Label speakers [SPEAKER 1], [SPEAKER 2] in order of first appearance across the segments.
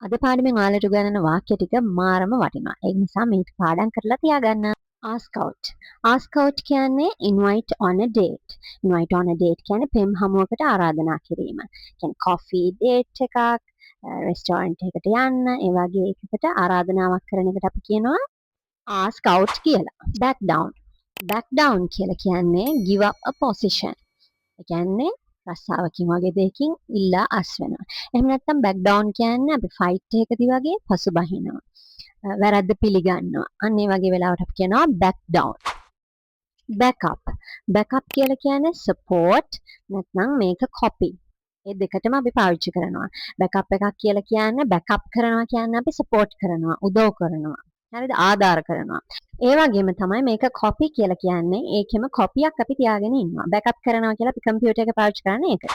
[SPEAKER 1] අද පාඩමෙන් ඔයාලට උගන්වන වාක්‍ය ටික මාරම වටිනවා. ඒ නිසා මේක පාඩම් කරලා තියාගන්න. Ask out. Ask out කියන්නේ invite on a date. Invite on a date කියන්නේ පෙම් හමුවකට ආරාධනා කිරීම. කියන්නේ coffee date එකක්, restaurant එකට යන්න, ඒ වගේ එකකට ආරාධනාවක් කරන එකට අපි කියනවා ask out කියලා. Back down. Back down කියලා කියන්නේ give up a position. ඒ කියන්නේ රස්සාවකින් වගේ දෙයකින් ඉල්ලා අස් වෙනවා. එහෙම නැත්නම් back down කියන්නේ අපි fight එකකදී වගේ පසුබහිනවා. වැරද්ද පිළිගන්නවා. අන්න ඒ වගේ වෙලාවට අපි කියනවා back down. backup. backup කියලා කියන්නේ support නැත්නම් මේක copy. ඒ දෙකටම අපි පාවිච්චි කරනවා. backup එකක් කියලා කියන්නේ backup කරනවා කියන්නේ අපි support කරනවා, උදව් කරනවා. හරිද? ආධාර කරනවා. ඒ වගේම තමයි මේක copy කියලා කියන්නේ ඒකෙම කොපියක් අපි තියාගෙන ඉන්නවා. backup කරනවා කියලා අපි කම්පියුටර් එක පාවිච්චි කරන්නේ ඒකට.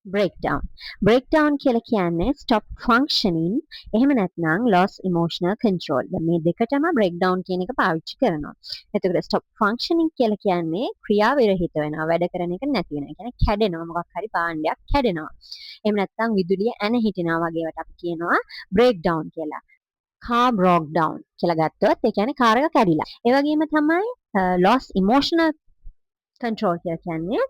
[SPEAKER 1] breakdown. breakdown කියලා කියන්නේ stop functioning එහෙම නැත්නම් lost emotional control. දැන් මේ දෙකටම breakdown කියන එක පාවිච්චි කරනවා. එතකොට stop functioning කියලා කියන්නේ ක්‍රියා විරහිත වෙනවා. වැඩ කරන එක නැති වෙනවා. ඒ කියන්නේ කැඩෙනවා. මොකක් හරි භාණ්ඩයක් කැඩෙනවා. එහෙම නැත්නම් විදුලිය ඇන හිටිනවා වගේ වට අපි කියනවා breakdown කියලා. car broke down කියලා ගත්තොත් ඒ කියන්නේ කාර් එක කැඩිලා. ඒ වගේම තමයි lost emotional control කියලා කියන්නේ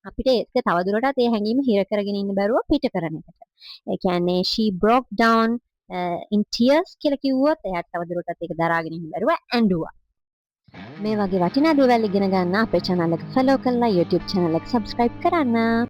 [SPEAKER 1] අපිට ඒක තවදුරටත් ඒ හැඟීම හිර කරගෙන ඉන්න බැරුව පිට කරන එකට. ඒ කියන්නේ she broke down in tears කියලා කිව්වොත් එයාට තවදුරටත් ඒක දරාගෙන ඉන්න බැරුව ඇඬුවා. මේ වගේ වටිනා දේවල් ඉගෙන ගන්න අපේ channel එක follow කරලා YouTube channel එක subscribe කරන්න.